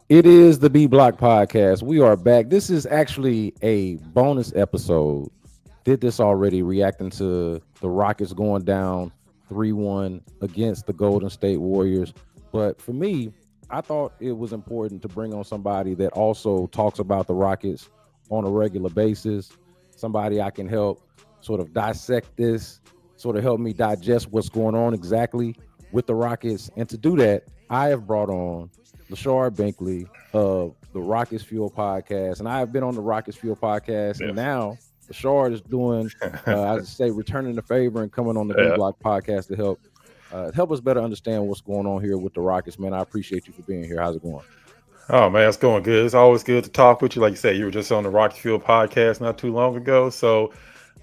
It is the B Block Podcast. We are back. This is actually a bonus episode. Did this already, reacting to the Rockets going down 3-1 against the Golden State Warriors. But for me, I thought it was important to bring on somebody that also talks about the Rockets on a regular basis, somebody I can help sort of dissect this, sort of help me digest what's going on exactly with the Rockets. And to do that, I have brought on Lachard Binkley of the Rockets Fuel podcast. And I have been on the Rockets Fuel podcast, and now Lachard is doing, as I say, returning the favor and coming on the B Block podcast to help us better understand what's going on here with the Rockets. Man, I appreciate you for being here. How's it going? Oh man, it's going good. It's always good to talk with you. Like you said, you were just on the Rockets Fuel podcast not too long ago. So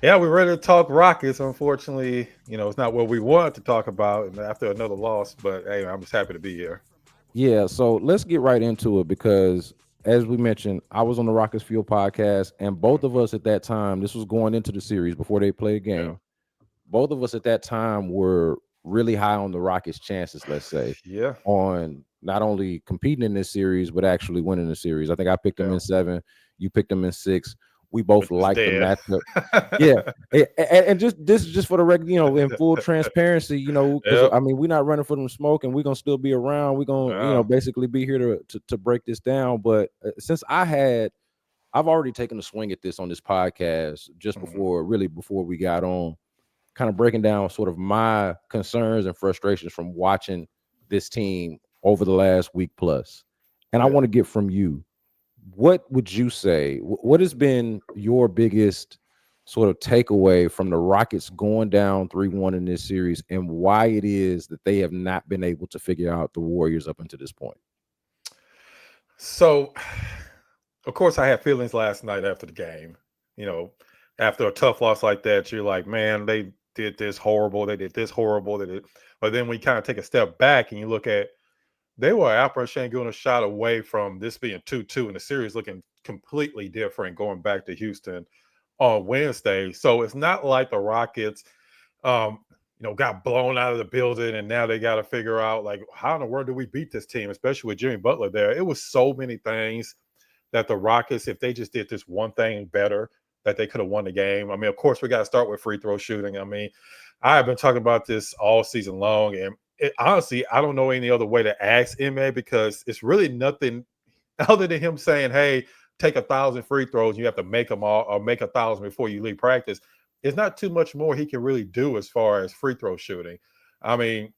yeah, we're ready to talk Rockets. Unfortunately, it's not what we wanted to talk about after another loss, but hey, I'm just happy to be here. Yeah, so let's get right into it because, as we mentioned, I was on the Rockets Fuel podcast, and both of us at that time, this was going into the series before they played a game. Both of us at that time were really high on the Rockets' chances, let's say, Yeah. on not only competing in this series, but actually winning the series. I think I picked them in 7. You picked them in 6. We both Which was liked the dead. matchup. Yeah, and just this is just for the record, in full transparency, because I mean, we're not running for them smoke, and we're gonna still be around. We're gonna, basically be here to break this down. But since I've already taken a swing at this on this podcast just before we got on, kind of breaking down sort of my concerns and frustrations from watching this team over the last week plus. And I want to get from you, what would you say? What has been your biggest sort of takeaway from the Rockets going down 3-1 in this series, and why it is that they have not been able to figure out the Warriors up until this point? So, of course, I had feelings last night after the game. After a tough loss like that, you're like, man, they did this horrible. They did this horrible. They did. But then we kind of take a step back and you look at, they were Alperen Sengun a shot away from this being 2-2 in the series looking completely different going back to Houston on Wednesday. So it's not like the Rockets, got blown out of the building and now they got to figure out, like, how in the world do we beat this team, especially with Jimmy Butler there? It was so many things that the Rockets, if they just did this one thing better, that they could have won the game. I mean, of course, we got to start with free throw shooting. I mean, I have been talking about this all season long, and honestly, I don't know any other way to ask MA because it's really nothing other than him saying, hey, take 1,000 free throws. You have to make them all or make 1,000 before you leave practice. It's not too much more he can really do as far as free throw shooting. I mean,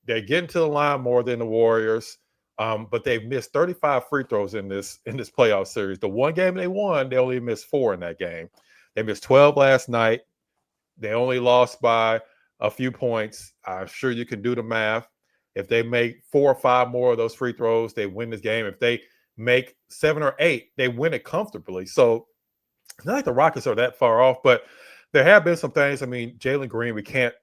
they're getting to the line more than the Warriors, but they've missed 35 free throws in this playoff series. The one game they won, they only missed 4 in that game. They missed 12 last night. They only lost by a few points. I'm sure you can do the math. If they make 4 or 5 more of those free throws, they win this game. If they make 7 or 8, they win it comfortably. So it's not like the Rockets are that far off, but there have been some things. I mean, Jalen Green, we can't,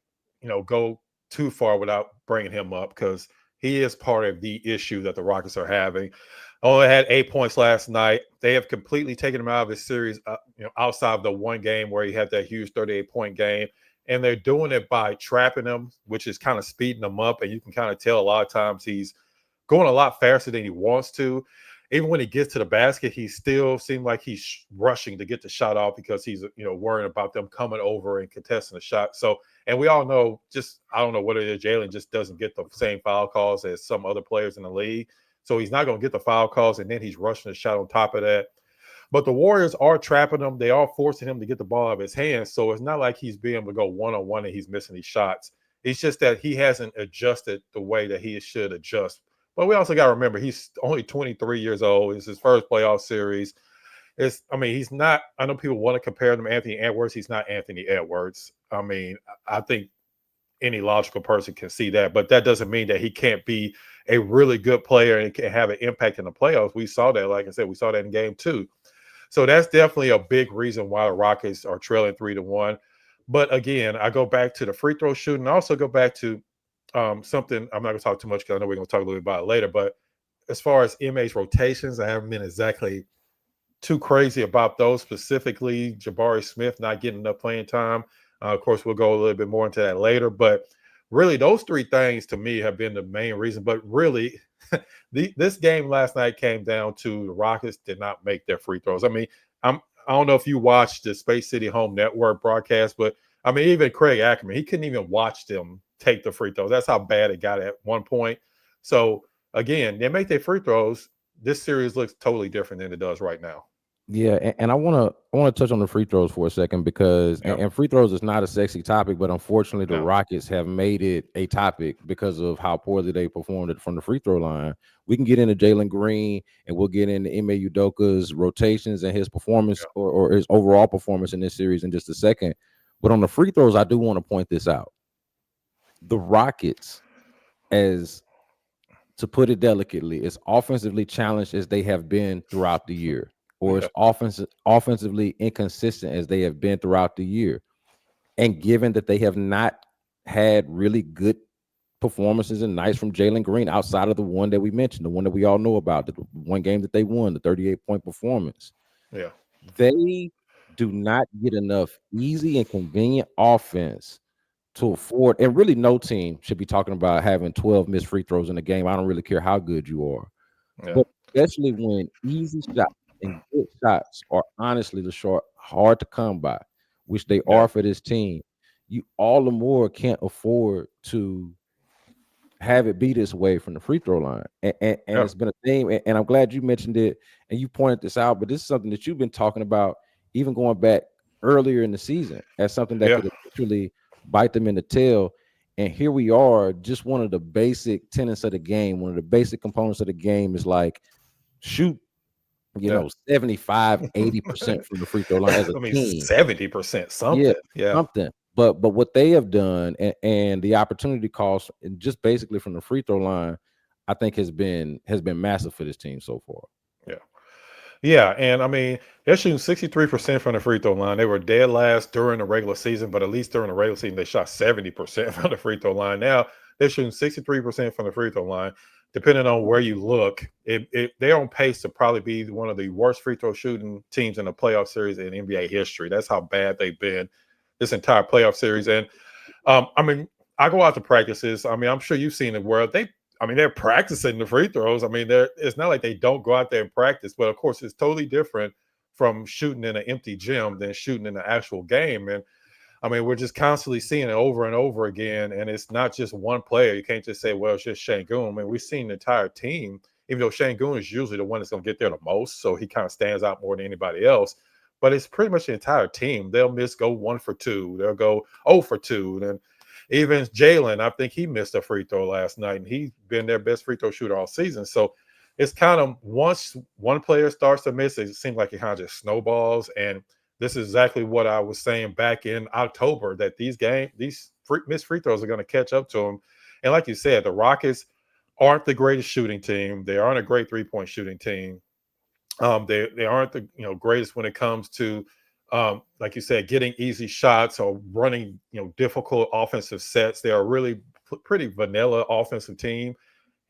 go too far without bringing him up because he is part of the issue that the Rockets are having. Only had 8 points last night. They have completely taken him out of this series, outside of the one game where he had that huge 38-point game. And they're doing it by trapping him, which is kind of speeding him up. And you can kind of tell a lot of times he's going a lot faster than he wants to. Even when he gets to the basket, he still seems like he's rushing to get the shot off because he's, worrying about them coming over and contesting the shot. So, and we all know, I don't know what it is, Jalen just doesn't get the same foul calls as some other players in the league. So he's not going to get the foul calls, and then he's rushing the shot on top of that. But the Warriors are trapping him. They are forcing him to get the ball out of his hands. So it's not like he's being able to go one-on-one and he's missing these shots. It's just that he hasn't adjusted the way that he should adjust. But we also got to remember, he's only 23 years old. It's his first playoff series. He's not – I know people want to compare him to Anthony Edwards. He's not Anthony Edwards. I mean, I think any logical person can see that. But that doesn't mean that he can't be a really good player and can have an impact in the playoffs. We saw that, like I said, we saw that in game 2. So that's definitely a big reason why the Rockets are trailing 3-1. But again, I go back to the free throw shooting. I also go back to something I'm not going to talk too much because I know we're going to talk a little bit about it later. But as far as MA's rotations, I haven't been exactly too crazy about those, specifically Jabari Smith not getting enough playing time. Of course, we'll go a little bit more into that later. But really, those 3 things to me have been the main reason. But really, This game last night came down to the Rockets did not make their free throws. I mean, I don't know if you watched the Space City Home Network broadcast, but I mean, even Craig Ackerman, he couldn't even watch them take the free throws. That's how bad it got at one point. So again, they make their free throws. This series looks totally different than it does right now. Yeah, and I wanna touch on the free throws for a second because Yeah, and free throws is not a sexy topic, but unfortunately the no, Rockets have made it a topic because of how poorly they performed it from the free throw line. We can get into Jalen Green and we'll get into Ime Udoka's rotations and his performance or his overall performance in this series in just a second. But on the free throws, I do want to point this out. The Rockets, as to put it delicately, as offensively challenged as they have been throughout the year, or yeah, as offensively inconsistent as they have been throughout the year. And given that they have not had really good performances and nights from Jalen Green outside of the one that we mentioned, the one that we all know about, the one game that they won, the 38-point performance, yeah, they do not get enough easy and convenient offense to afford, and really no team should be talking about having 12 missed free throws in a game. I don't really care how good you are. yeah, But especially when easy shots and good shots are honestly the short hard to come by, which they yeah, are for this team, you all the more can't afford to have it be this way from the free throw line. And yeah, it's been a theme, and I'm glad you mentioned it and you pointed this out, but this is something that you've been talking about even going back earlier in the season as something that yeah. could eventually bite them in the tail. And here we are, just one of the basic tenets of the game, one of the basic components of the game is like shoot, Yeah. 75, 80% from the free throw line as a I mean, team. 70% Yeah, something. Yeah, something. But what they have done and the opportunity cost and just basically from the free throw line, I think has been massive for this team so far. yeah. Yeah, and I mean, they're shooting 63% from the free throw line. They were dead last during the regular season, but at least during the regular season, they shot 70% from the free throw line. Now they're shooting 63% from the free throw line. Depending on where you look, they're on pace to probably be one of the worst free throw shooting teams in the playoff series in NBA history. That's how bad they've been this entire playoff series. And I mean, I go out to practices. I mean, I'm sure you've seen it where I mean, they're practicing the free throws. I mean, it's not like they don't go out there and practice, but of course, it's totally different from shooting in an empty gym than shooting in an actual game. And I mean, we're just constantly seeing it over and over again. And it's not just one player. You can't just say, well, it's just Şengün. I mean, we've seen the entire team, even though Şengün is usually the one that's going to get there the most. So he kind of stands out more than anybody else. But it's pretty much the entire team. They'll go 1 for 2. They'll go 0 for 2. And even Jalen, I think he missed a free throw last night, and he's been their best free throw shooter all season. So it's kind of once one player starts to miss, it seems like it kind of just snowballs. And this is exactly what I was saying back in October that missed free throws are going to catch up to them. And like you said, the Rockets aren't the greatest shooting team. They aren't a great 3-point shooting team. They aren't the greatest when it comes to like you said, getting easy shots or running difficult offensive sets. They are really pretty vanilla offensive team,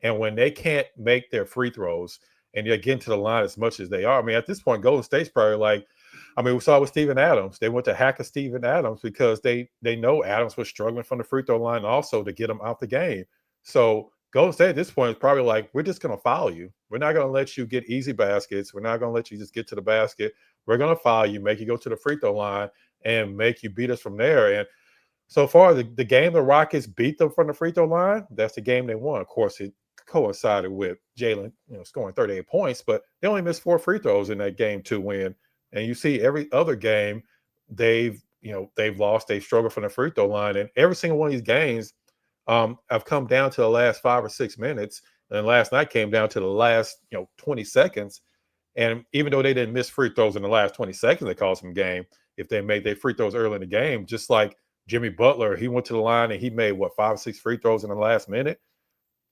and when they can't make their free throws and they get into the line as much as they are, I mean, at this point, Golden State's probably like, I mean, we saw with Steven Adams. They went to hack of Steven Adams because they know Adams was struggling from the free throw line also to get him out the game. So Golden State at this point is probably like, we're just going to foul you. We're not going to let you get easy baskets. We're not going to let you just get to the basket. We're going to foul you, make you go to the free throw line, and make you beat us from there. And so far, the game the Rockets beat them from the free throw line, that's the game they won. Of course, it coincided with Jalen, scoring 38 points, but they only missed 4 free throws in that game to win. And you see every other game they've lost, they've struggled from the free throw line, and every single one of these games have come down to the last 5 or 6 minutes. And last night came down to the last 20 seconds. And even though they didn't miss free throws in the last 20 seconds, they cost them a game. If they made their free throws early in the game, just like Jimmy Butler, he went to the line and he made 5 or 6 free throws in the last minute.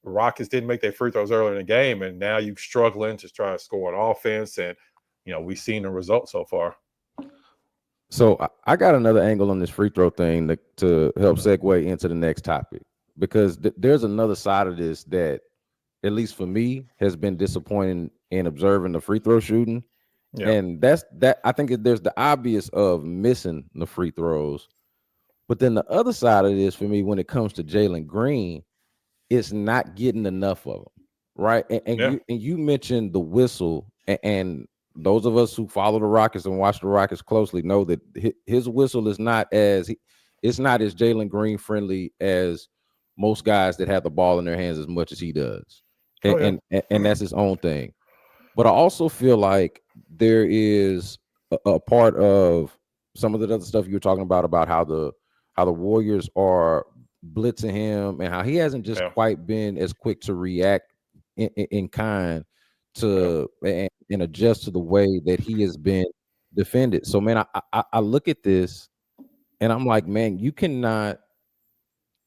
The Rockets didn't make their free throws early in the game, and now you're struggling to try to score an offense. And we've seen the results so far. So I got another angle on this free throw thing to help segue into the next topic because there's another side of this that, at least for me, has been disappointing in observing the free throw shooting. Yeah, And that's that. I think there's the obvious of missing the free throws, but then the other side of this for me, when it comes to Jalen Green, it's not getting enough of them, right? And Yeah. you mentioned the whistle, and those of us who follow the Rockets and watch the Rockets closely know that his whistle is not it's not as Jalen Green friendly as most guys that have the ball in their hands as much as he does, Oh yeah. and that's his own thing. But I also feel like there is a part of some of the other stuff you were talking about how the Warriors are blitzing him and how he hasn't just Yeah. quite been as quick to react in kind Yeah. to and adjust to the way that he has been defended. So man, I look at this and I'm like, man, you cannot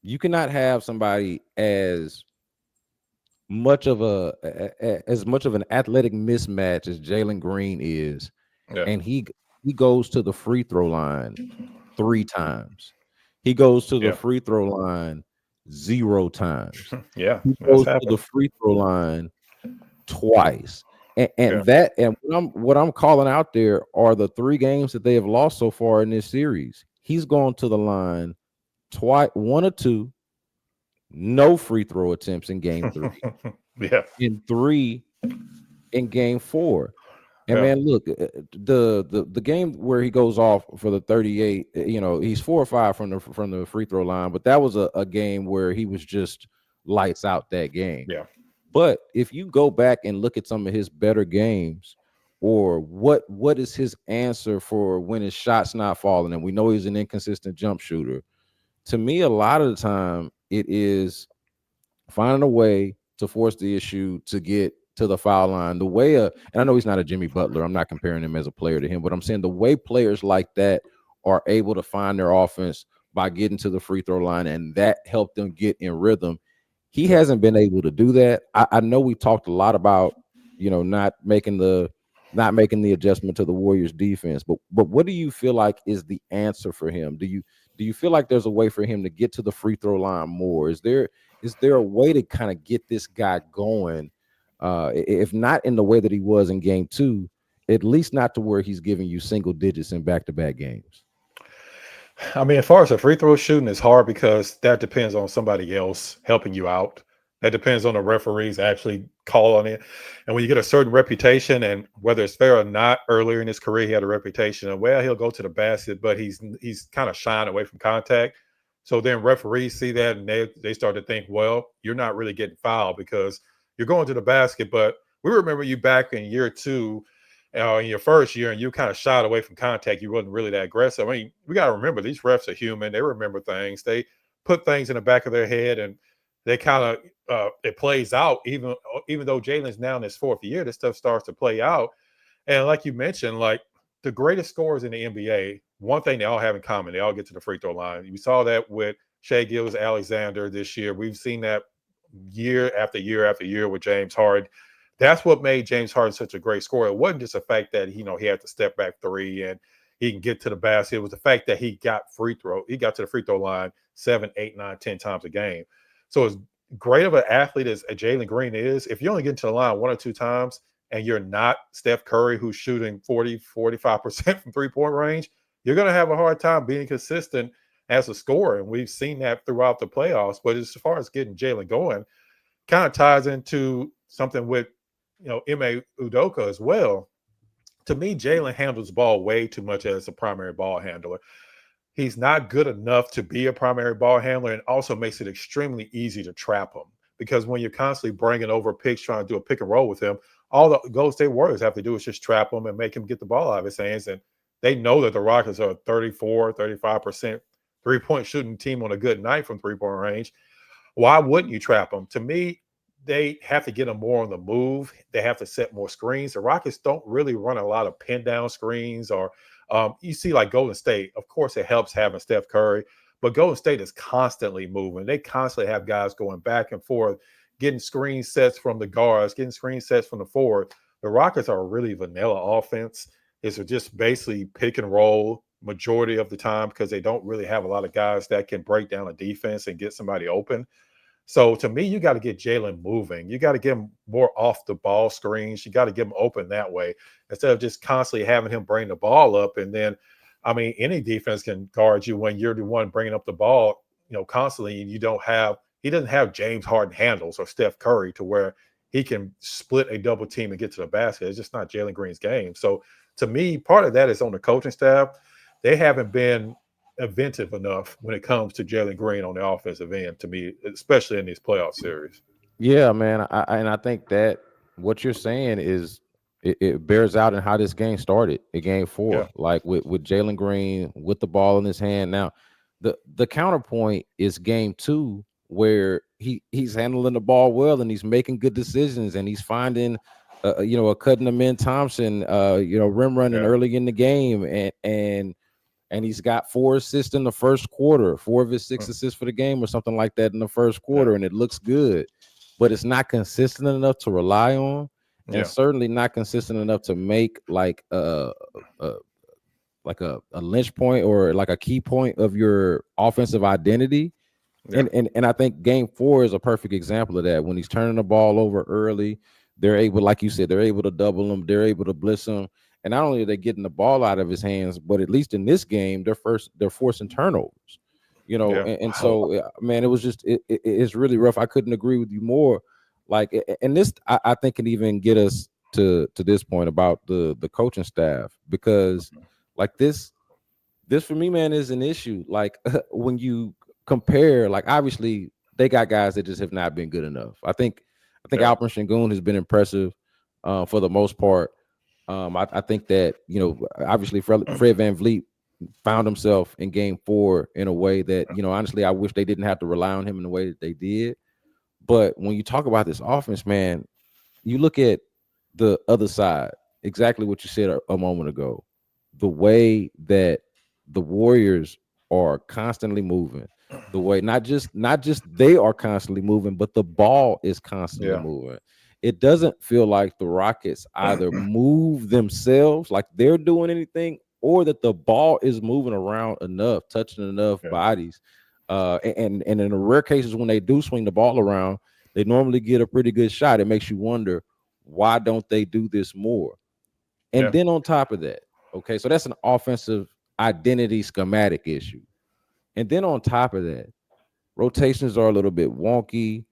have somebody as much of an athletic mismatch as Jalen Green is, Yeah. and he goes to the free throw line 3 times. He goes to the Yeah. free throw line 0 times. Yeah. He That's goes to the happened. free throw line twice. Yeah. And what I'm calling out there are the 3 games that they have lost so far in this series. He's gone to the line twice, 1 or 2, no free throw attempts in game 3, Yeah. in 3 in game 4. And Yeah. man, look, the game where he goes off for the 38, he's 4 or 5 from the free throw line, but that was a game where he was just lights out that game. Yeah. But if you go back and look at some of his better games, or what is his answer for when his shot's not falling, and we know he's an inconsistent jump shooter. To me, a lot of the time, it is finding a way to force the issue to get to the foul line. The way, and I know he's not a Jimmy Butler. I'm not comparing him as a player to him, but I'm saying the way players like that are able to find their offense by getting to the free throw line, and that helped them get in rhythm. He Yeah. hasn't been able to do that. I know we talked a lot about, not making the adjustment to the Warriors defense, but what do you feel like is the answer for him? Do you feel like there's a way for him to get to the free throw line more? Is there a way to kind of get this guy going? If not in the way that he was in game 2, at least not to where he's giving you single digits in back-to-back games. I mean, as far as the free throw shooting, it's hard because that depends on somebody else helping you out. That depends on the referees actually call on it. And when you get a certain reputation, and whether it's fair or not, earlier in his career, he had a reputation of, well, he'll go to the basket, but he's kind of shying away from contact. So then referees see that and they start to think, well, you're not really getting fouled because you're going to the basket. But we remember you back in year 2 in your first year, and you kind of shied away from contact. You wasn't really that aggressive. I mean, we got to remember these refs are human. They remember things. They put things in the back of their head, and they kind of it plays out. Even though Jalen's now in his 4th year, this stuff starts to play out. And like you mentioned, like the greatest scorers in the NBA, one thing they all have in common, they all get to the free throw line. You saw that with Shea Gilgeous Alexander this year. We've seen that year after year after year with James Harden. That's what made James Harden such a great scorer. It wasn't just the fact that he had to step back 3 and he can get to the basket. It was the fact that he got to the free throw line 7, 8, 9, 10 times a game. So as great of an athlete as Jalen Green is, if you only get to the line 1 or 2 times and you're not Steph Curry, who's shooting 40, 45% from 3-point range, you're going to have a hard time being consistent as a scorer. And we've seen that throughout the playoffs. But as far as getting Jalen going, kind of ties into something with Ime Udoka as well. To me, Jalen handles the ball way too much as a primary ball handler. He's not good enough to be a primary ball handler, and also makes it extremely easy to trap him because when you're constantly bringing over picks, trying to do a pick and roll with him, all the Golden State Warriors have to do is just trap him and make him get the ball out of his hands. And they know that the Rockets are a 34, 35% 3-point shooting team on a good night from 3-point range. Why wouldn't you trap them? To me, they have to get them more on the move. They have to set more screens. The Rockets don't really run a lot of pin down screens, or you see like Golden State. Of course, it helps having Steph Curry, but Golden State is constantly moving. They constantly have guys going back and forth, getting screen sets from the guards, getting screen sets from the forward. The Rockets are a really vanilla offense. It's just basically pick and roll majority of the time because they don't really have a lot of guys that can break down a defense and get somebody open. So to me, you got to get Jalen moving. You got to get him more off the ball screens. You got to get him open that way instead of just constantly having him bring the ball up. And then, I mean, any defense can guard you when you're the one bringing up the ball, constantly. And he doesn't have James Harden handles or Steph Curry to where he can split a double team and get to the basket. It's just not Jalen Green's game. So to me, part of that is on the coaching staff. They haven't been inventive enough when it comes to Jalen Green on the offensive end, to me, especially in these playoff series. Yeah, man. I think that what you're saying is it bears out in how this game started in game Yeah, four, like with Jalen Green with the ball in his hand. Now, the counterpoint is game two, where he's handling the ball well and he's making good decisions and he's finding a cutting him in Thompson, rim running yeah, early in the game, and he's got 4 assists in the first quarter, 4 of his 6 assists for the game or something like that in the first yeah, quarter, and it looks good, but it's not consistent enough to rely on, and yeah, certainly not consistent enough to make a a lynch point or like a key point of your offensive identity. yeah, And I think game four is a perfect example of that. When he's turning the ball over early, they're able, like you said, they're able to double him, they're able to blitz him. And not only are they getting the ball out of his hands, but at least in this game, they're forcing turnovers. yeah, And so man, it was just it's really rough. I couldn't agree with you more. Like, and this I think can even get us to this point about the coaching staff, because like this for me, man, is an issue. Like when you compare, like obviously they got guys that just have not been good enough. I think yeah, Alperen Sengun has been impressive for the most part. I think that obviously Fred Van Vliet found himself in game four in a way that honestly I wish they didn't have to rely on him in the way that they did. But when you talk about this offense, man, you look at the other side, exactly what you said a moment ago. The way that the Warriors are constantly moving, the way not just they are constantly moving, but the ball is constantly yeah, moving. It doesn't feel like the Rockets either move themselves, like they're doing anything, or that the ball is moving around enough, touching enough yeah, bodies. And in the rare cases when they do swing the ball around, they normally get a pretty good shot. It makes you wonder, why don't they do this more? And yeah, then on top of that, okay, so that's an offensive identity schematic issue. And then on top of that, rotations are a little bit wonky.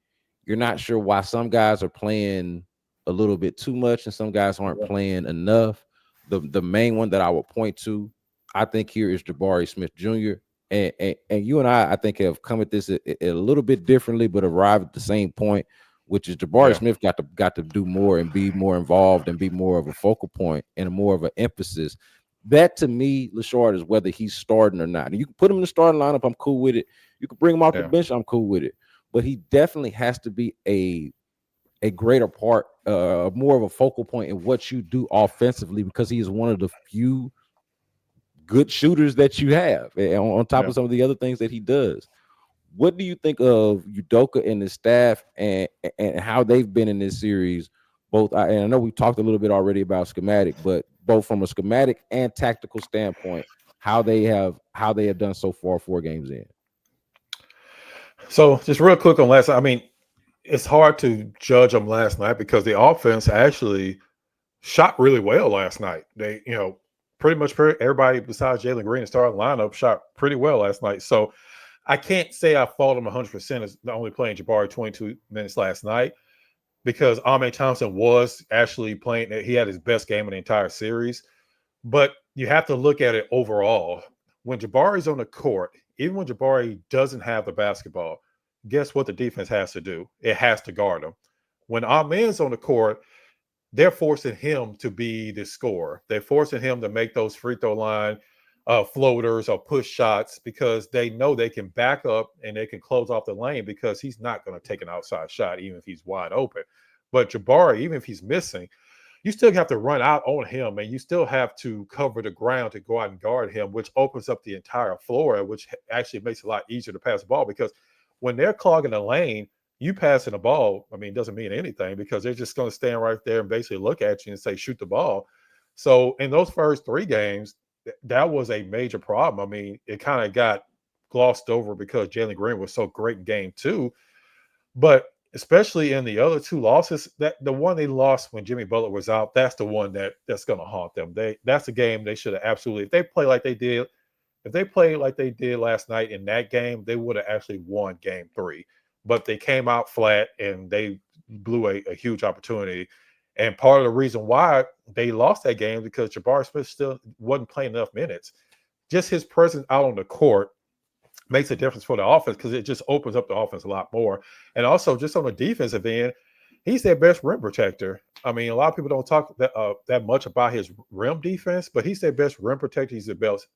You're not sure why some guys are playing a little bit too much and some guys aren't yeah, playing enough. The main one that I would point to, I think here is Jabari Smith Jr. And you and I think have come at this a little bit differently, but arrived at the same point, which is Jabari yeah, Smith got to do more and be more involved and be more of a focal point and more of an emphasis. That to me, Lachard, is whether he's starting or not. And you can put him in the starting lineup, I'm cool with it. You can bring him off the yeah, bench, I'm cool with it. But he definitely has to be a greater part, more of a focal point in what you do offensively, because he is one of the few good shooters that you have, and on top yeah. of some of the other things that he does. What do you think of Udoka and his staff, and how they've been in this series? Both, and I know we talked a little bit already about schematic, but both from a schematic and tactical standpoint, how they have done so far 4 games in. So just real quick on last night. I mean, it's hard to judge them last night because the offense actually shot really well last night. They, pretty much everybody besides Jalen Green, the starting lineup, shot pretty well last night. So I can't say I fault him 100% as only playing Jabari 22 minutes last night, because Ame Thompson was actually playing. He had his best game in the entire series. But you have to look at it overall. When Jabari's on the court, even when Jabari doesn't have the basketball, guess what the defense has to do? It has to guard him. When Amen's on the court, they're forcing him to be the scorer. They're forcing him to make those free throw line floaters or push shots, because they know they can back up and they can close off the lane, because he's not going to take an outside shot even if he's wide open. But Jabari, even if he's missing, you still have to run out on him, and you still have to cover the ground to go out and guard him, which opens up the entire floor, which actually makes it a lot easier to pass the ball, because when they're clogging the lane, you passing the ball, I mean, it doesn't mean anything, because they're just going to stand right there and basically look at you and say, shoot the ball. So in those first 3 games, that was a major problem. I mean, it kind of got glossed over because Jalen Green was so great in game 2. But especially in the other 2 losses, that the one they lost when Jimmy Butler was out, that's the one that's going to haunt them. That's a game they should have absolutely, if they played like they did last night in that game, they would have actually won game 3. But they came out flat and they blew a huge opportunity. And part of the reason why they lost that game because Jabari Smith still wasn't playing enough minutes. Just his presence out on the court makes a difference for the offense because it just opens up the offense a lot more. And also, just on the defensive end, he's their best rim protector. I mean, a lot of people don't talk that much about his rim defense, but he's their best rim protector. He's the best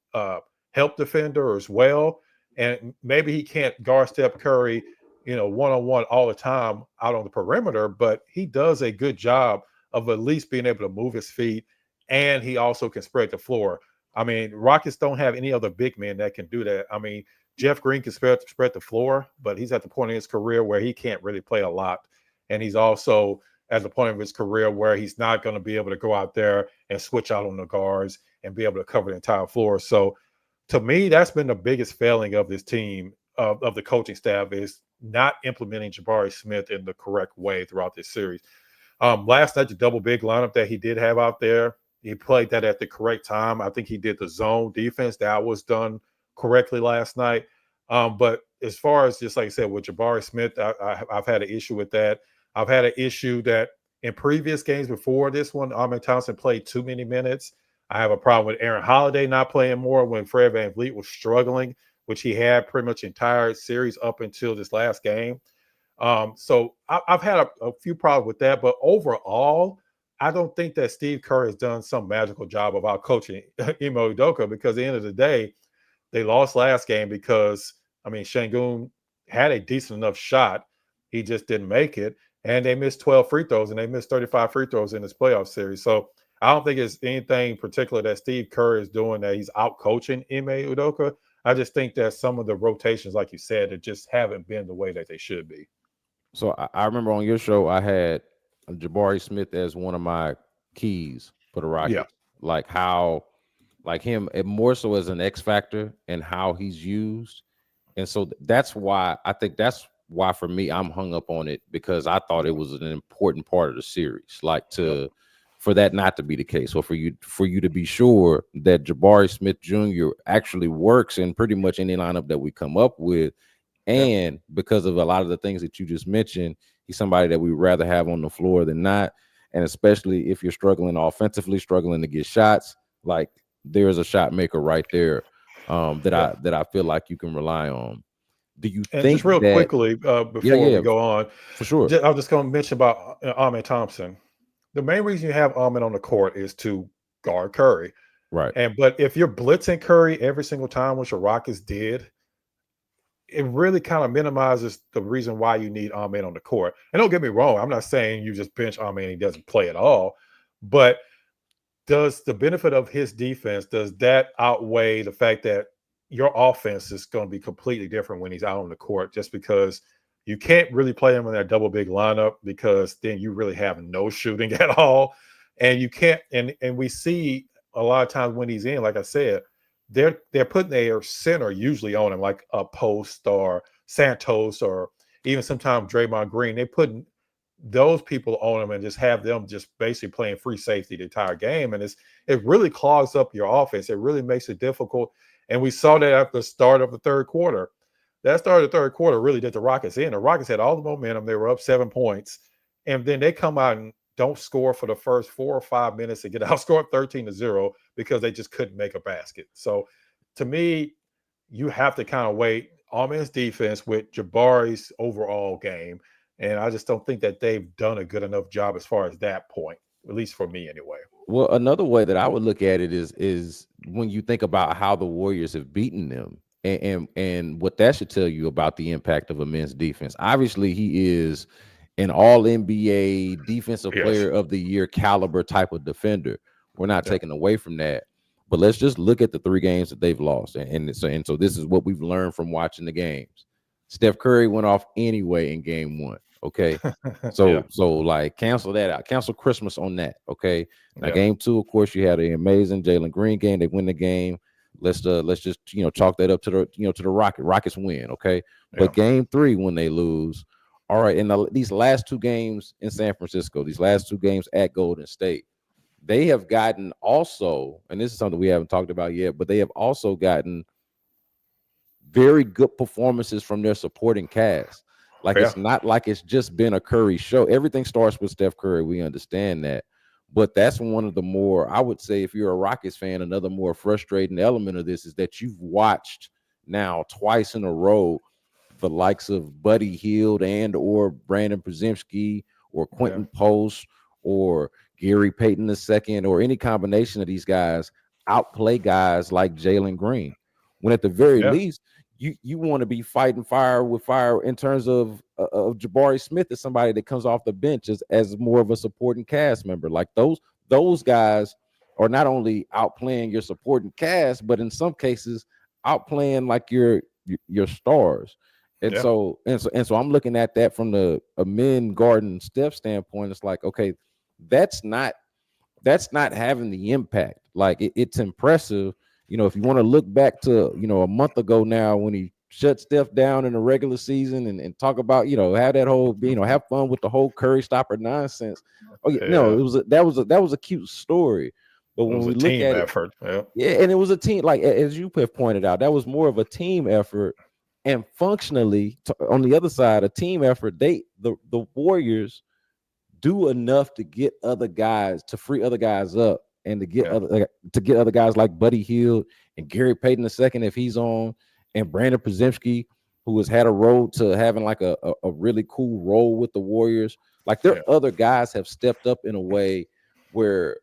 help defender as well. And maybe he can't guard Steph Curry, one on one all the time out on the perimeter, but he does a good job of at least being able to move his feet, and he also can spread the floor. I mean, Rockets don't have any other big men that can do that. I mean, Jeff Green can spread the floor, but he's at the point in his career where he can't really play a lot. And he's also at the point of his career where he's not going to be able to go out there and switch out on the guards and be able to cover the entire floor. So to me, that's been the biggest failing of this team, of the coaching staff, is not implementing Jabari Smith in the correct way throughout this series. Last night, the double big lineup that he did have out there, he played that at the correct time. I think he did the zone defense that was done correctly last night. But as far as, just like I said, with Jabari Smith, I've had an issue with that. I've had an issue that in previous games before this one, Ahmed Thompson played too many minutes. I have a problem with Aaron Holiday not playing more when Fred VanVleet was struggling, which he had pretty much the entire series up until this last game. So I've had a few problems with that, but overall, I don't think that Steve Kerr has done some magical job of out coaching Ime Udoka, because at the end of the day, they lost last game because, I mean, Şengün had a decent enough shot. He just didn't make it. And they missed 12 free throws, and they missed 35 free throws in this playoff series. So I don't think it's anything particular that Steve Kerr is doing that he's out coaching Ime Udoka. I just think that some of the rotations, like you said, that just haven't been the way that they should be. So I remember on your show, I had Jabari Smith as one of my keys for the Yeah. Rockets. Like how, like him, and more so as an X factor and how he's used. And so that's why I think that's why for me I'm hung up on it, because I thought it was an important part of the series. Like Yep. for that not to be the case, or for you to be sure that Jabari Smith Jr. actually works in pretty much any lineup that we come up with. Yep. And because of a lot of the things that you just mentioned, he's somebody that we'd rather have on the floor than not. And especially if you're struggling offensively, struggling to get shots, like there's a shot maker right there, Yeah. that I feel like you can rely on. Do you And just think real that? quickly, Yeah, before we yeah, go on, for sure. I was just going to mention about Ahmed Thompson. The main reason you have Ahmed on the court is to guard Curry. Right. But if you're blitzing Curry every single time, which the Rockets did, it really kind of minimizes the reason why you need Ahmed on the court. And don't get me wrong, I'm not saying you just bench Ahmed and he doesn't play at all, but does the benefit of his defense, does that outweigh the fact that your offense is going to be completely different when he's out on the court, just because you can't really play him in that double big lineup, because then you really have no shooting at all. And you can't, and we see a lot of times when he's in, like I said, they're putting their center usually on him, like a Post or Santos, or even sometimes Draymond Green. They putting those people on him and just have them just basically playing free safety the entire game. And it really clogs up your offense. It really makes it difficult. And we saw that at the start of the third quarter. That start of the third quarter really did the Rockets in. The Rockets had all the momentum. They were up 7 points. And then they come out and don't score for the first 4 or 5 minutes and get outscored 13-0 because they just couldn't make a basket. So to me, you have to kind of wait Ahmed's defense with Jabari's overall game. And I just don't think that they've done a good enough job as far as that point, at least for me anyway. Well, another way that I would look at it is when you think about how the Warriors have beaten them, and what that should tell you about the impact of a men's defense. Obviously, he is an All NBA Defensive Yes. Player of the Year caliber type of defender. We're not Yeah. taking away from that, but let's just look at the 3 games that they've lost, and so this is what we've learned from watching the games. Steph Curry went off anyway in game 1. Okay. Yeah. So like cancel that out. Cancel Christmas on that. Okay. Now Yeah. game 2, of course, you had an amazing Jalen Green game. They win the game. Let's just chalk that up to the Rockets win. Okay. Yeah. But game 3, when they lose, all right, in these last 2 games in San Francisco, these last 2 games at Golden State, they have gotten also, and this is something we haven't talked about yet, but they have also gotten very good performances from their supporting cast. Like Yeah. it's not like it's just been a Curry show. Everything starts with Steph Curry. We understand that. But that's one of the more, I would say, if you're a Rockets fan, another more frustrating element of this is that you've watched now twice in a row the likes of Buddy Hield and or Brandon Przemski or Yeah. Quentin Post or Gary Payton II or any combination of these guys outplay guys like Jalen Green. When at the very Yeah. least, you want to be fighting fire with fire in terms of Jabari Smith as somebody that comes off the bench as more of a supporting cast member. Like those guys are not only outplaying your supporting cast, but in some cases outplaying like your stars. And Yeah. so I'm looking at that from the a men garden Steph standpoint. It's like, okay, that's not that's not having the impact. Like it's impressive. If you want to look back to, a month ago now when he shut Steph down in the regular season and talk about, have that whole, have fun with the whole Curry stopper nonsense. Oh yeah, no, Yeah. that was a cute story. But It when was a we look team at it, effort. Yeah. yeah, and it was a team, like as you have pointed out, that was more of a team effort. And functionally, on the other side, a team effort, the Warriors do enough to get other guys to free other guys up and Yeah. to get other guys like Buddy Hield and Gary Payton II if he's on, and Brandon Przemski, who has had a road to having like a really cool role with the Warriors. Like their Yeah. other guys have stepped up in a way where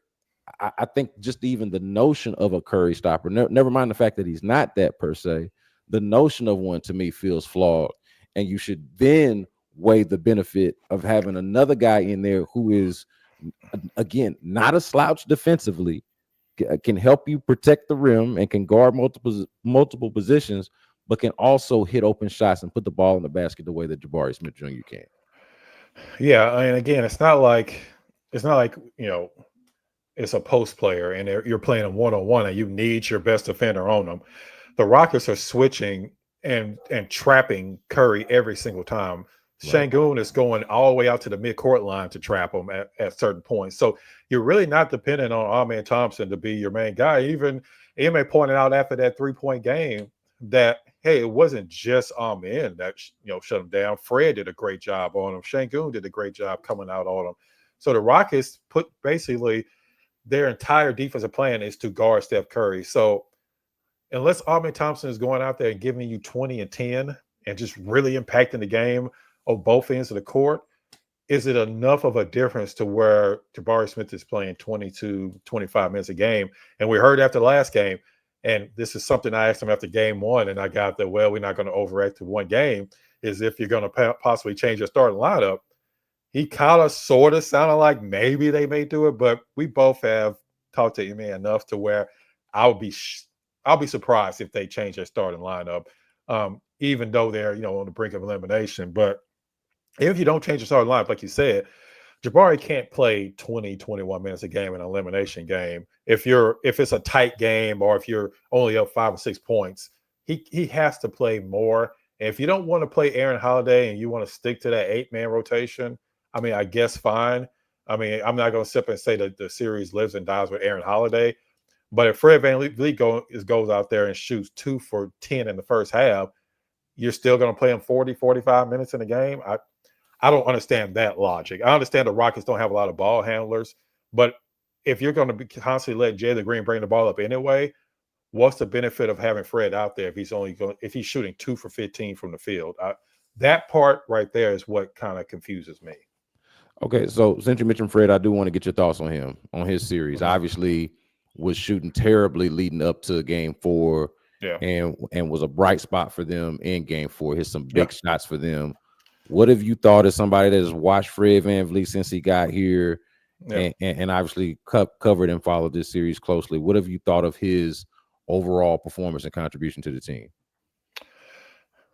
I think just even the notion of a Curry stopper, never mind the fact that he's not that per se, the notion of one to me feels flawed. And you should then weigh the benefit of having another guy in there who is, again, not a slouch defensively, can help you protect the rim and can guard multiple positions, but can also hit open shots and put the ball in the basket the way that Jabari Smith Jr. can. Yeah. And again, it's not like, it's a post player and you're playing a one-on-one and you need your best defender on them. The Rockets are switching and trapping Curry every single time. Right. Shangoon is going all the way out to the midcourt line to trap him at certain points. So you're really not dependent on Amen Thompson to be your main guy. Even Ime pointed out after that 3-point game that, hey, it wasn't just Amen that shut him down. Fred did a great job on him. Shangoon did a great job coming out on him. So the Rockets put basically their entire defensive plan is to guard Steph Curry. So unless Amen Thompson is going out there and giving you 20 and 10 and just really impacting the game on both ends of the court, is it enough of a difference to where Jabari Smith is playing 22, 25 minutes a game? And we heard after the last game, and this is something I asked him after game one, and I got that, well, we're not going to overact to one game, is if you're going to possibly change your starting lineup. He kind of sort of sounded like maybe they may do it, but we both have talked to him enough to where I'll be I'll be surprised if they change their starting lineup, even though they're on the brink of elimination. But if you don't change your starting lineup, like you said, Jabari can't play 20, 21 minutes a game in an elimination game. If it's a tight game or if you're only up 5 or 6 points, he has to play more. And if you don't want to play Aaron Holiday and you want to stick to that 8-man rotation, I mean, I guess fine. I mean, I'm not going to sit and say that the series lives and dies with Aaron Holiday. But if Fred VanVleet goes out there and shoots 2 for 10 in the first half, you're still going to play him 40, 45 minutes in the game. I don't understand that logic. I understand the Rockets don't have a lot of ball handlers, but if you're going to be constantly let Jalen Green bring the ball up anyway, what's the benefit of having Fred out there if he's shooting 2 for 15 from the field? That part right there is what kind of confuses me. Okay, so since you mentioned Fred, I do want to get your thoughts on him, on his series. Mhm. Obviously, was shooting terribly leading up to Game 4, Yeah, and was a bright spot for them in Game 4. Hit some yeah, big shots for them. What have you thought as somebody that has watched Fred VanVleet since he got here, yeah. and obviously covered and followed this series closely? What have you thought of his overall performance and contribution to the team?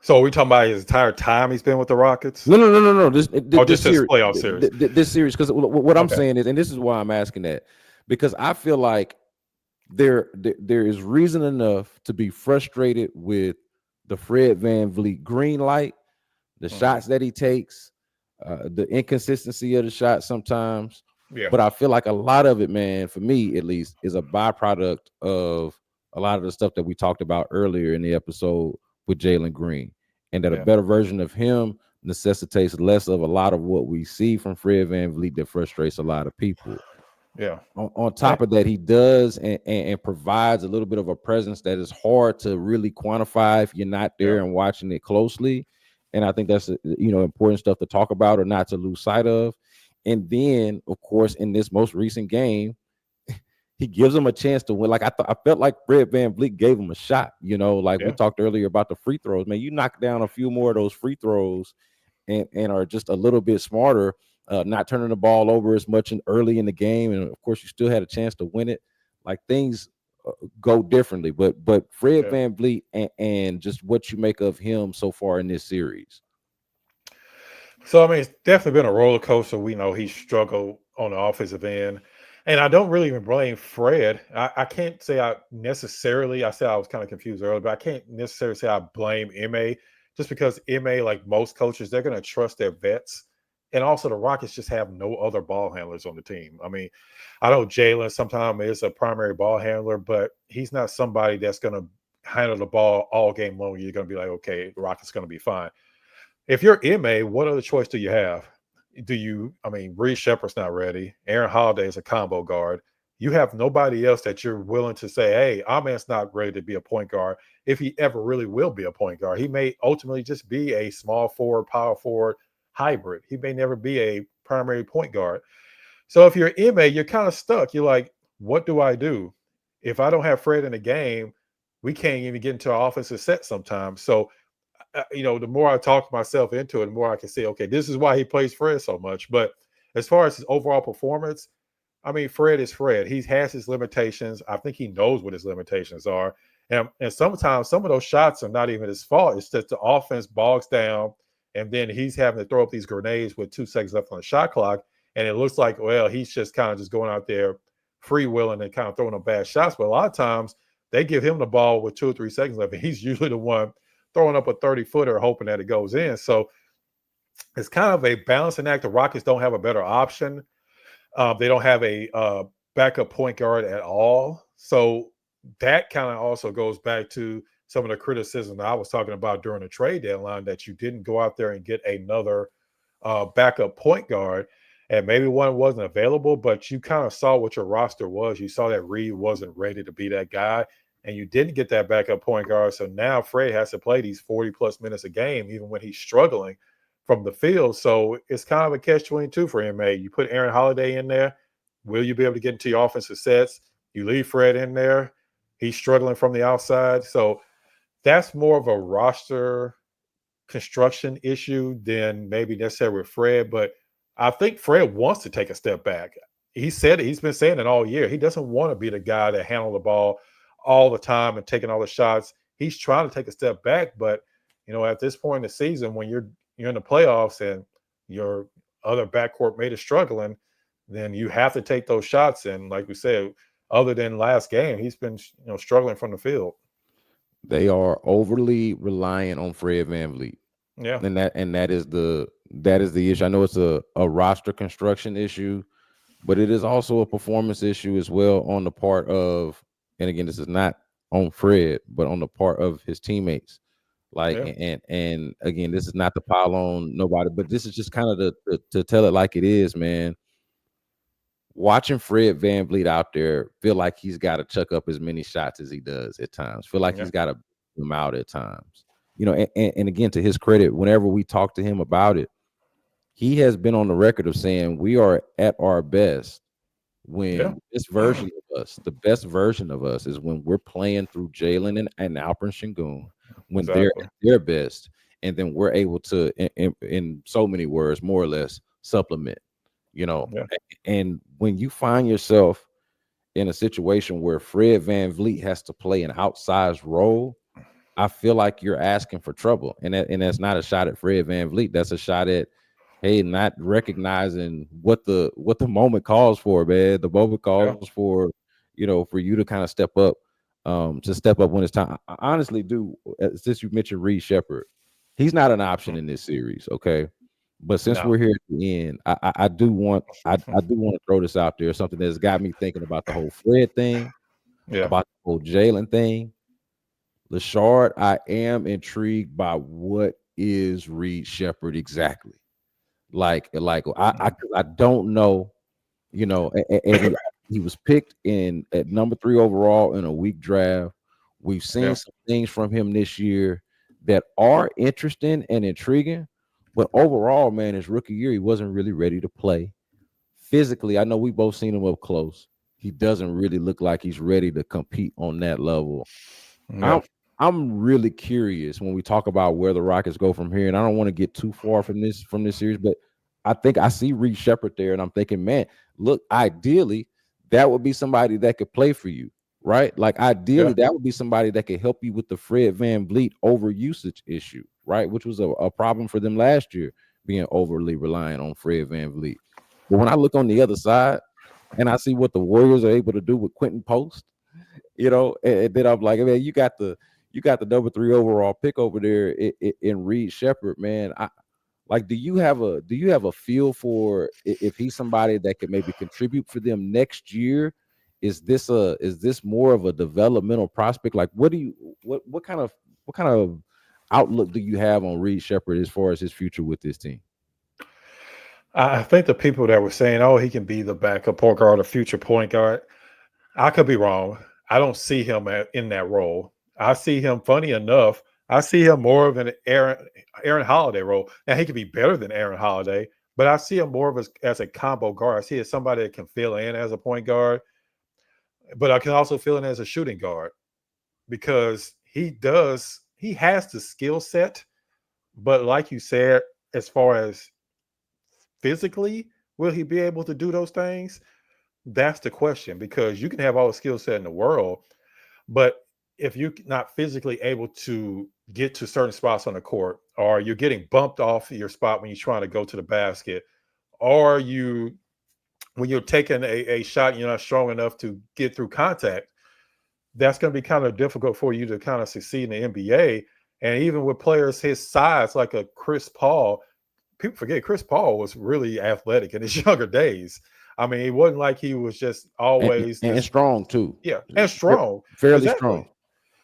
So are we talking about his entire time he's been with the Rockets? No. Or This just this series, playoff series? this series, because what I'm Okay. saying is, and this is why I'm asking that, because I feel like there is reason enough to be frustrated with the Fred VanVleet green light, the Mhm. shots that he takes, the inconsistency of the shot sometimes. Yeah, But I feel like a lot of it, man, for me at least, is a byproduct of a lot of the stuff that we talked about earlier in the episode with Jalen Green, and that a yeah, better version of him necessitates less of a lot of what we see from Fred VanVleet that frustrates a lot of people. Yeah. On Eh, top of that, he does and provides a little bit of a presence that is hard to really quantify if you're not there yeah. and watching it closely. And I think that's important stuff to talk about or not to lose sight of. And then, of course, in this most recent game, he gives him a chance to win. Like I felt like Fred VanVleet gave him a shot. Like we Yeah. talked earlier about the free throws. Man, you knock down a few more of those free throws, and are just a little bit smarter, not turning the ball over as much early in the game, and of course you still had a chance to win it. Like things go differently, but Fred Yeah. VanVleet and just what you make of him so far in this series. So I mean, it's definitely been a roller coaster. We know he struggled on the offensive end, and I don't really even blame Fred. I can't say I necessarily. I said I was kind of confused earlier, but I can't necessarily say I blame Ma just because Ma, like most coaches, they're going to trust their vets, and also the Rockets just have no other ball handlers on the team. I mean, I know Jalen sometimes is a primary ball handler, but he's not somebody that's going to handle the ball all game long. You're going to be like, okay, the Rockets going to be fine. If you're MA, what other choice do you have? I mean, Reed Shepard's not ready. Aaron Holiday is a combo guard. You have nobody else that you're willing to say, hey, Ahmed's not ready to be a point guard. If he ever really will be a point guard, he may ultimately just be a small forward, power forward hybrid. He may never be a primary point guard. So if you're MA, you're kind of stuck. You're like, what do I do? If I don't have Fred in the game, we can't even get into our offensive set sometimes. So the more I talk myself into it, the more I can say, okay, this is why he plays Fred so much. But as far as his overall performance, I mean, Fred is Fred. He has his limitations. I think he knows what his limitations are. And sometimes some of those shots are not even his fault. It's just the offense bogs down, and then he's having to throw up these grenades with 2 seconds left on the shot clock. And it looks like, well, he's just kind of just going out there freewheeling and kind of throwing up bad shots. But a lot of times they give him the ball with 2 or 3 seconds left, and he's usually the one throwing up a 30-footer, hoping that it goes in. So it's kind of a balancing act. The Rockets don't have a better option. They don't have a backup point guard at all. So that kind of also goes back to some of the criticism that I was talking about during the trade deadline, that you didn't go out there and get another backup point guard. And maybe one wasn't available, but you kind of saw what your roster was. You saw that Reed wasn't ready to be that guy, and you didn't get that backup point guard. So now Fred has to play these 40 plus minutes a game, even when he's struggling from the field. So it's kind of a catch 22 for MA. You put Aaron Holiday in there. Will you be able to get into your offensive sets? You leave Fred in there. He's struggling from the outside. So that's more of a roster construction issue than maybe necessarily with Fred. But I think Fred wants to take a step back. He said it, he's been saying it all year. He doesn't want to be the guy that handle the ball all the time and taking all the shots. He's trying to take a step back, but at this point in the season, when you're in the playoffs and your other backcourt mate is struggling, then you have to take those shots. And like we said, other than last game, he's been struggling from the field. They are overly reliant on Fred VanVleet. Yeah, And that is the issue. I know it's a roster construction issue, but it is also a performance issue as well on the part of, and again, this is not on Fred, but on the part of his teammates. Like, yeah, and again, this is not to pile on nobody, but this is just kind of to tell it like it is, man. Watching Fred VanVleet out there, feel like he's got to chuck up as many shots as he does at times. Feel like yeah, he's got to him out at times. And again, to his credit, whenever we talk to him about it, he has been on the record of saying we are at our best yeah. when this version of us, the best version of us, is when we're playing through Jalen and Alperen Şengün, when they're Exactly. at their best, and then we're able to, in so many words, more or less, supplement. You know, Yeah, and when you find yourself in a situation where Fred VanVleet has to play an outsized role, I feel like you're asking for trouble, and that's not a shot at Fred VanVleet. That's a shot at, hey, not recognizing what the moment calls for, man. The moment yeah, calls for, for you to kind of step up when it's time. I honestly do. Since you mentioned Reed Shepard, he's not an option mhm. in this series, okay. But since No, we're here at the end, I do want I do want to throw this out there. Something that's got me thinking about the whole Fred thing, yeah, about the whole Jalen thing. Lachard, I am intrigued by what is Reed Shepard exactly? I don't know, and he was picked in at number 3 overall in a weak draft. We've seen Yeah. some things from him this year that are interesting and intriguing, but overall, man, his rookie year, he wasn't really ready to play physically. I know we both seen him up close. He doesn't really look like he's ready to compete on that level. Yeah. I'm I'm really curious when we talk about where the Rockets go from here, and I don't want to get too far from this series, but I think I see Reed Shepard there, and I'm thinking, man, look, ideally, that would be somebody that could play for you, right? Like Yeah. ideally, that would be somebody that could help you with the Fred VanVleet over usage issue, right? Which was a problem for them last year, being overly reliant on Fred VanVleet. But when I look on the other side and I see what the Warriors are able to do with Quentin Post, and then I'm like, man, you got the number 3 overall pick over there in Reed Shepard, man. Do you have a feel for if he's somebody that could maybe contribute for them next year? Is this more of a developmental prospect? Like, what kind of outlook do you have on Reed Shepard as far as his future with this team? I think the people that were saying, "Oh, he can be the backup point guard or future point guard," I could be wrong. I don't see him in that role. I see him, funny enough, I see him more of an Aaron Holiday role. Now he could be better than Aaron Holiday, but I see him more of as a combo guard. I see it as somebody that can fill in as a point guard, but I can also fill in as a shooting guard because he has the skill set, but like you said, as far as physically, will he be able to do those things? That's the question because you can have all the skill set in the world, but if you're not physically able to get to certain spots on the court, or you're getting bumped off your spot when you're trying to go to the basket, or when you're taking a shot, you're not strong enough to get through contact, that's going to be kind of difficult for you to kind of succeed in the NBA. And even with players his size, like a Chris Paul, people forget Chris Paul was really athletic in his younger days. I mean, it wasn't like he was just And, always and this, strong too. yeah, and strong. Fairly Exactly. strong.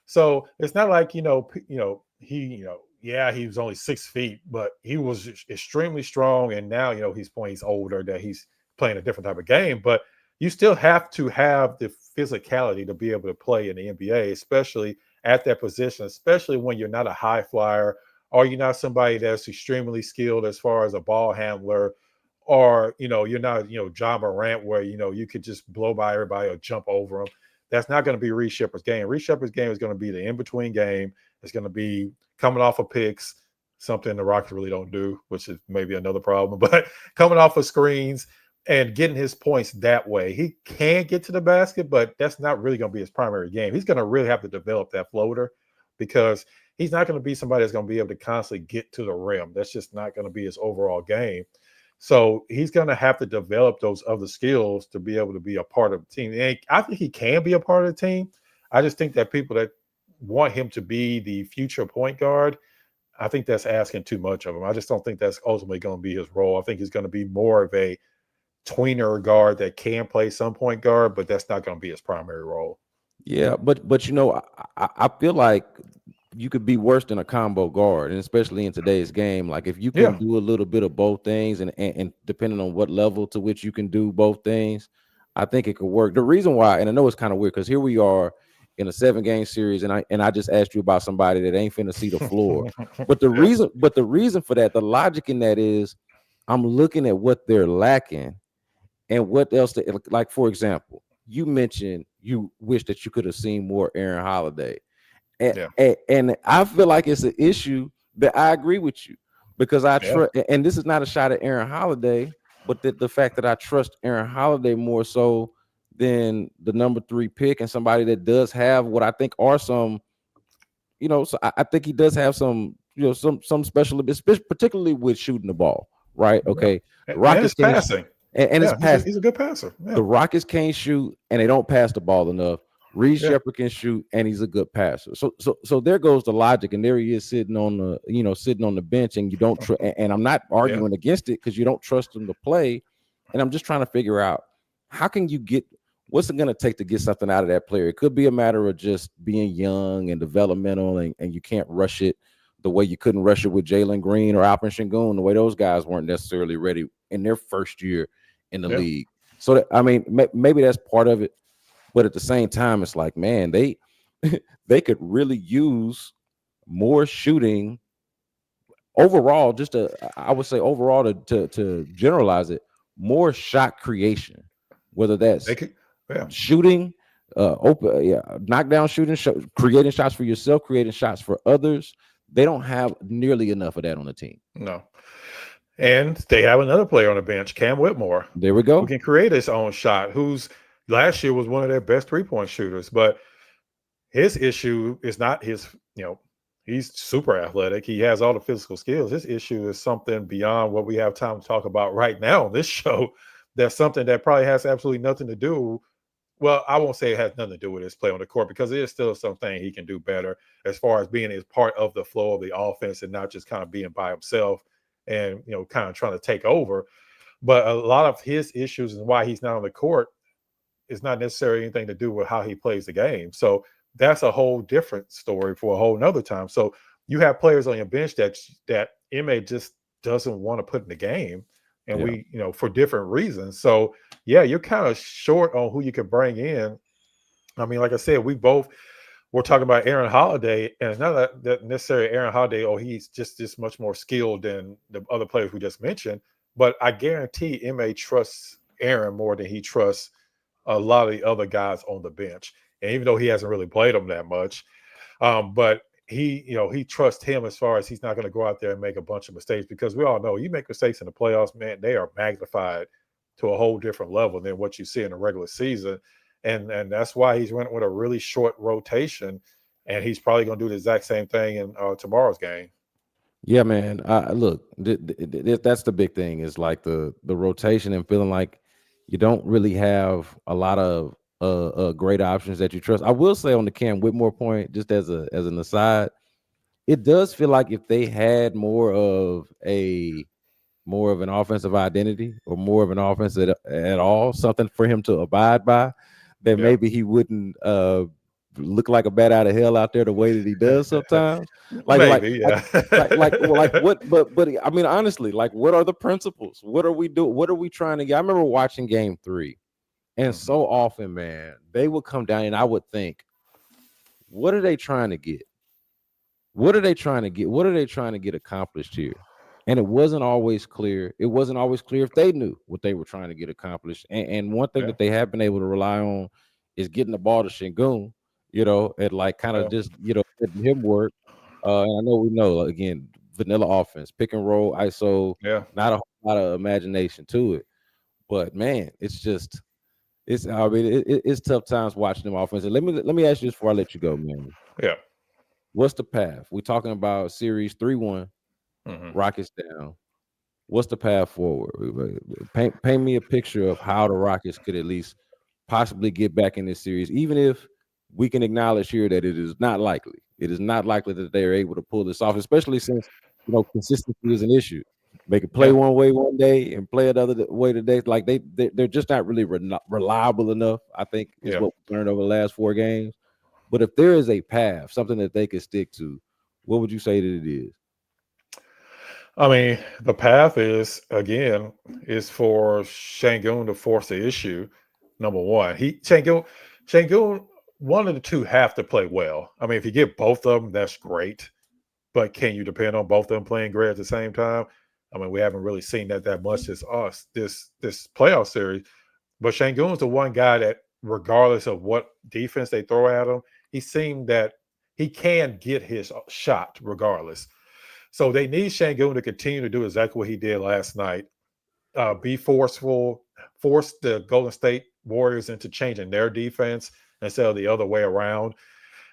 So it's not like, yeah, he was only 6 feet, but he was extremely strong. And now, he's older, that he's playing a different type of game. But you still have to have the physicality to be able to play in the NBA, especially at that position, especially when you're not a high flyer or you're not somebody that's extremely skilled as far as a ball handler, or you're not John Morant, where you could just blow by everybody or jump over them. That's not going to be Reed Shepard's game. Reed Shepard's game is going to be the in-between game. It's going to be coming off of picks, something the Rockets really don't do, which is maybe another problem, but coming off of screens and getting his points that way. He can get to the basket, but that's not really going to be his primary game. He's going to really have to develop that floater because he's not going to be somebody that's going to be able to constantly get to the rim. That's just not going to be his overall game. So he's going to have to develop those other skills to be able to be a part of the team. And I think he can be a part of the team. I just think that people that want him to be the future point guard, I think that's asking too much of him. I just don't think that's ultimately going to be his role. I think he's going to be more of a tweener guard that can play some point guard, but that's not going to be his primary role. Yeah, but I feel like you could be worse than a combo guard, and especially in today's game. Like if you can Yeah. do a little bit of both things, and depending on what level to which you can do both things, I think it could work. The reason why, and I know it's kind of weird because here we are in a 7-game series, and I just asked you about somebody that ain't finna see the floor. But the Yeah. reason for that, the logic in that is, I'm looking at what they're lacking and what else like. For example, you mentioned you wish that you could have seen more Aaron Holiday. And, Yeah. and I feel like it's an issue that I agree with you because I Yeah. trust, and this is not a shot at Aaron Holiday, but the fact that I trust Aaron Holiday more so than the number 3 pick and somebody that does have what I think are some, so I think he does have some, some special, particularly with shooting the ball, right? Yeah. Okay, the And Rockets it's can't, passing. and it's Yeah. He's a, pass. he's a good passer. Yeah. The Rockets can't shoot and they don't pass the ball enough. Reed Yeah. Shepard can shoot and he's a good passer. So there goes the logic, and there he is sitting on the bench, and you don't and I'm not Yeah. arguing against it because you don't trust him to play, and I'm just trying to figure out how can you get what's it going to take to get something out of that player. It could be a matter of just being young and developmental, and you can't rush it the way you couldn't rush it with Jalen Green or Alpin Sengun, the way those guys weren't necessarily ready in their first year in the Yeah. league. So that, I mean, maybe that's part of it, but at the same time, it's like, man, they they could really use more shooting overall. Just to, I would say overall to generalize it, more shot creation, whether They that's could. Yeah. shooting, open, yeah, knockdown shooting, creating shots for yourself, creating shots for others. They don't have nearly enough of that on the team. No. And they have another player on the bench, Cam Whitmore, There we who go. can create his own shot, who's last year was one of their best 3-point shooters. But his issue is not his, he's super athletic. He has all the physical skills. His issue is something beyond what we have time to talk about right now on this show. That's something that probably has absolutely nothing to do. Well, I won't say it has nothing to do with his play on the court, because it is still something he can do better as far as being as part of the flow of the offense and not just kind of being by himself and, kind of trying to take over. But a lot of his issues and why he's not on the court is not necessarily anything to do with how he plays the game. So that's a whole different story for a whole nother time. So you have players on your bench that MA just doesn't want to put in the game, and Yeah, we, for different reasons. So yeah, you're kind of short on who you can bring in. I mean, like I said, we're talking about Aaron Holiday, and it's not that necessarily Aaron Holiday, oh, he's just this much more skilled than the other players we just mentioned. But I guarantee MA trusts Aaron more than he trusts a lot of the other guys on the bench. And even though he hasn't really played them that much, but he trusts him as far as he's not going to go out there and make a bunch of mistakes, because we all know you make mistakes in the playoffs, man, they are magnified to a whole different level than what you see in the regular season. And that's why he's running with a really short rotation, and he's probably going to do the exact same thing in tomorrow's game. yeah, man. Look, that's the big thing is like the rotation and feeling like you don't really have a lot of great options that you trust. I will say on the Cam Whitmore point, just as an aside, it does feel like if they had more of an offensive identity or more of an offense at all, something for him to abide by, then Yeah. maybe he wouldn't look like a bat out of hell out there the way that he does sometimes. Like like Maybe, like yeah. like what? But I mean honestly, like what are the principles? What are we doing? What are we trying to get? I remember watching Game 3, and Mhm. so often, man, they would come down, and I would think, what are they trying to get? What are they trying to get? What are they trying to get accomplished here? And it wasn't always clear. It wasn't always clear if they knew what they were trying to get accomplished. And one thing Yeah. that they have been able to rely on is getting the ball to Shingun, and like kind of Yeah. just, letting him work. And I know we know, like, again, vanilla offense, pick and roll, ISO, Yeah. not a whole lot of imagination to it. But man, I mean, it's tough times watching them offensive. Let me ask you this before I let you go, man. Yeah. What's the path? We're talking about series 3-1, Mhm. Rockets down. What's the path forward? Paint me a picture of how the Rockets could at least possibly get back in this series, even if we can acknowledge here that it is not likely. It is not likely that they are able to pull this off, especially since consistency is an issue. They can play Yeah. one way one day and play another way today. Like they're just not really reliable enough. I think is Yeah. what we learned over the last 4 games. But if there is a path, something that they could stick to, what would you say that it is? I mean, the path is again is for Shangun to force the issue. Number one, Shangun, one of the two have to play well. I mean, if you get both of them, that's great. But can you depend on both of them playing great at the same time? I mean, we haven't really seen that much this playoff series. But Shangun's the one guy that, regardless of what defense they throw at him, he seemed that he can get his shot regardless. So they need Shangun to continue to do exactly what he did last night. Be forceful, force the Golden State Warriors into changing their defense instead of the other way around.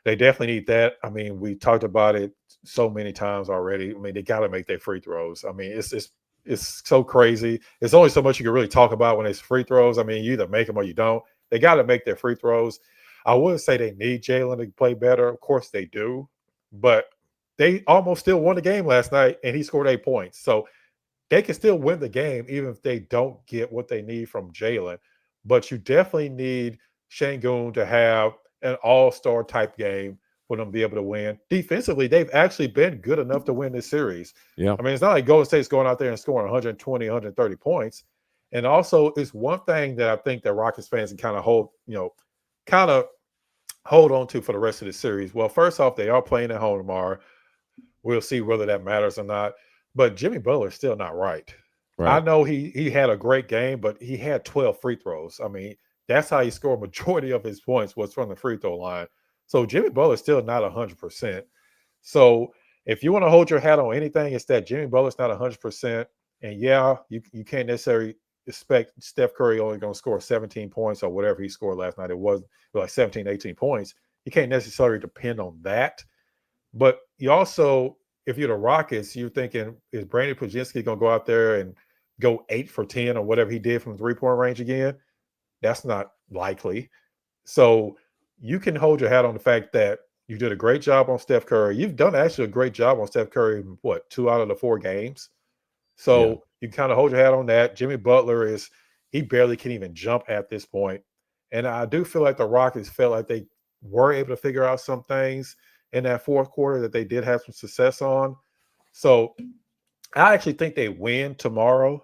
They definitely need that. I mean, we talked about it so many times already. I mean, they got to make their free throws. I mean, it's so crazy. There's only so much you can really talk about when it's free throws. I mean, you either make them or you don't. They got to make their free throws. I wouldn't say they need Jalen to play better. Of course they do, but they almost still won the game last night, and he scored 8 points. So they can still win the game even if they don't get what they need from Jalen. But you definitely need Shangun to have an all-star type game for them to be able to win. Defensively, they've actually been good enough to win this series. Yeah. I mean, it's not like Golden State's going out there and scoring 120, 130 points. And also, it's one thing that I think that Rockets fans can kind of kind of hold on to for the rest of the series. Well, first off, they are playing at home tomorrow. We'll see whether that matters or not. But Jimmy Butler's still not right. I Right. know he had a great game, but he had 12 free throws. I mean, that's how he scored majority of his points was from the free throw line. So Jimmy Butler's still not 100%. So if you want to hold your hat on anything, it's that Jimmy Butler's not 100%. And yeah, you can't necessarily expect Steph Curry only going to score 17 points or whatever he scored last night. It was like 17, 18 points. You can't necessarily depend on that. But you also, if you're the Rockets, you're thinking, is Brandon Pajinski going to go out there and go 8 for 10 or whatever he did from 3-point range again? That's not likely. So you can hold your hat on the fact that you did a great job on Steph Curry. You've done actually a great job on Steph Curry in what, 2 out of the 4 games? Yeah. So you kind of hold your hat on that. Jimmy Butler he barely can even jump at this point. And I do feel like the Rockets felt like they were able to figure out some things in that fourth quarter that they did have some success on. So I actually think they win tomorrow.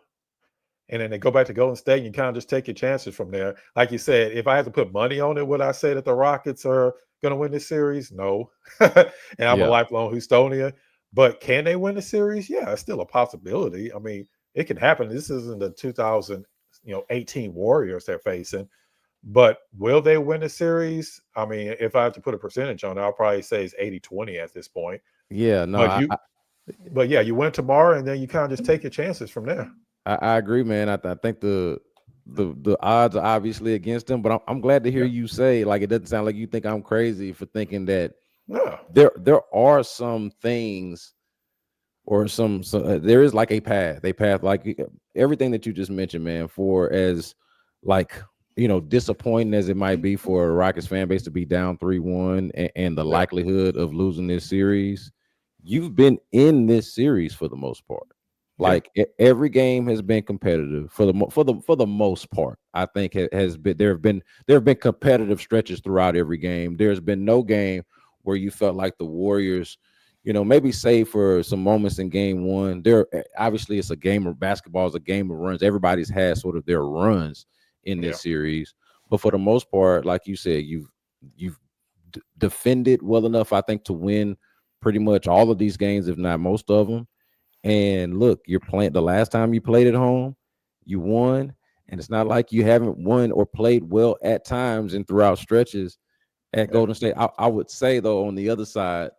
And then they go back to Golden State and you kind of just take your chances from there. Like you said, if I had to put money on it, would I say that the Rockets are going to win this series? No. And I'm a Yeah. lifelong Houstonian. But can they win the series? Yeah, it's still a possibility. I mean, it can happen. This isn't the 2018 Warriors they're facing. But will they win the series? I mean, if I have to put a percentage on it, I'll probably say it's 80-20 at this point. Yeah. No, But but yeah, you win tomorrow and then you kind of just take your chances from there. I agree, man. I think the odds are obviously against them, but I'm glad to hear Yeah. you say, like, it doesn't sound like you think I'm crazy for thinking that Yeah. there are some things or there is like a path like everything that you just mentioned, man. For as like disappointing as it might be for a Rockets fan base to be down 3-1 and the Yeah. likelihood of losing this series, you've been in this series for the most part. Yeah. Like every game has been competitive for the most part. I think has been there have been competitive stretches throughout every game. There's been no game where you felt like the Warriors, maybe save for some moments in game one. Obviously it's a game of basketball, is a game of runs. Everybody's had sort of their runs in Yeah. this series, but for the most part, like you said, you've defended well enough, I think, to win pretty much all of these games, if not most of them. And look, you're playing the last time you played at home, you won. And it's not like you haven't won or played well at times and throughout stretches at Yeah. Golden State. I would say, though, on the other side,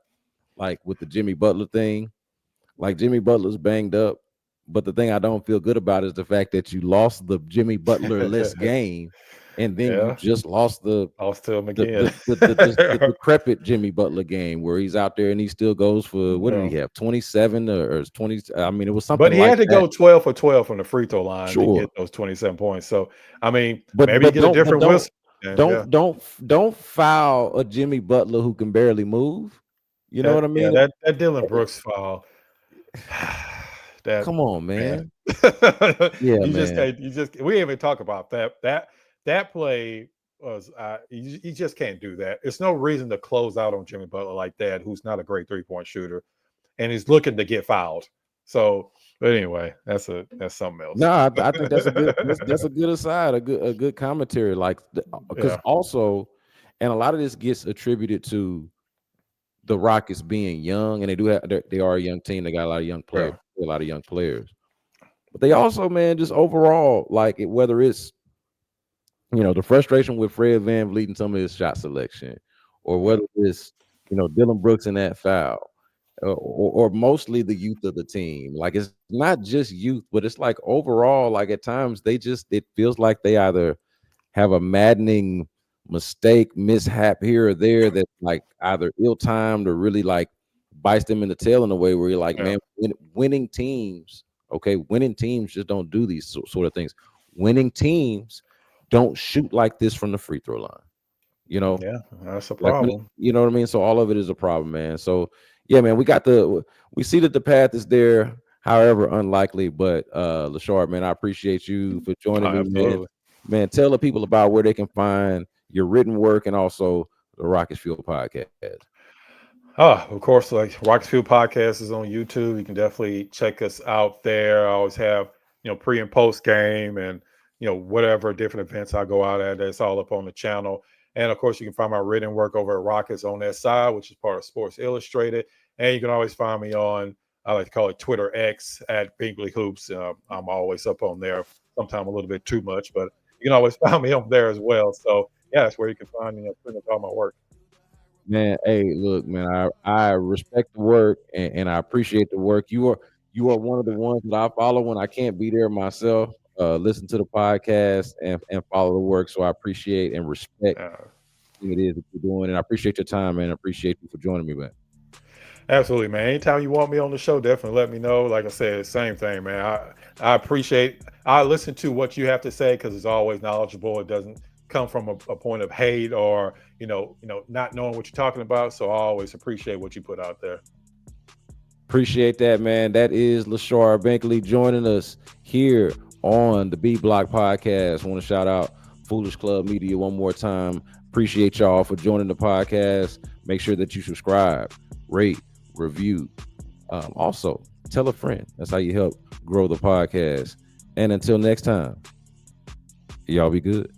like with the Jimmy Butler thing, like Jimmy Butler's banged up. But the thing I don't feel good about is the fact that you lost the Jimmy Butler less game, and then you Yeah. just lost Lost to him the again. the the the, the, the decrepit Jimmy Butler game where he's out there and he still goes for, what did Yeah. he have, 27 or 20? I mean, it was But something he like had to that. go 12 for 12 from the free throw line to Sure, get those 27 points. So, I mean, but maybe you but get a don't but different don't whistle. And yeah. don't foul a Jimmy Butler who can barely move. You know what I Yeah, mean? that Dylan Brooks foul. That Come on, man. man. Yeah, You just man. can't we didn't even talk about that. That play was you just can't do that. It's no reason to close out on Jimmy Butler like that, who's not a great 3-point shooter, and he's looking to get fouled. So, but anyway, that's something else. No, I think that's a good aside, a good commentary, like because Yeah, also, and a lot of this gets attributed to the Rockets being young, and they are a young team. They got a lot of young players, yeah, a lot of young players. But they also, man, just overall, like whether it's the frustration with Fred VanVleet and some of his shot selection, or yeah, whether it's Dylan Brooks in that foul, or mostly the youth of the team. Like it's not just youth, but it's like overall, like at times it feels like they either have a maddening mistake, mishap here or there that like either ill-timed or really like bites them in the tail in a way where you're like, yeah, man, winning teams, okay, winning teams just don't do these sort of things. Winning teams don't shoot like this from the free throw line. You know, yeah. That's a like problem. you know what I mean. So all of it is a problem, man. So yeah, man, we see that the path is there, however unlikely. But Lachard, man, I appreciate you for Oh, joining me, man. absolutely. Man, tell the people about where they can find your written work and also the Rockets Fuel podcast. Of course, like Rocketsfield Podcast is on YouTube. You can definitely check us out there. I always have, pre and post game and, whatever different events I go out at, that's all up on the channel. And of course, you can find my written work over at Rockets on that side, which is part of Sports Illustrated. And you can always find me on, I like to call it Twitter X at Binkley Hoops. I'm always up on there, sometimes a little bit too much, but you can always find me on there as well. So yeah, that's where you can find me, pretty much all my work. Man, hey, look, man, I respect the work and I appreciate the work. You are one of the ones that I follow when I can't be there myself. Listen to the podcast and follow the work. So I appreciate and respect Uh, what it is that you're doing. And I appreciate your time, man. I appreciate you for joining me, man. Absolutely, man. Anytime you want me on the show, definitely let me know. Like I said, same thing, man. I appreciate. I listen to what you have to say because it's always knowledgeable. It doesn't come from a point of hate or not knowing what you're talking about. So I always appreciate what you put out there. Appreciate that, man. That is Lachard Binkley joining us here on the B Block Podcast. I want to shout out Foolish Club Media one more time. Appreciate y'all for joining the podcast. Make sure that you subscribe, rate, review. Also, tell a friend. That's how you help grow the podcast. And until next time, y'all be good.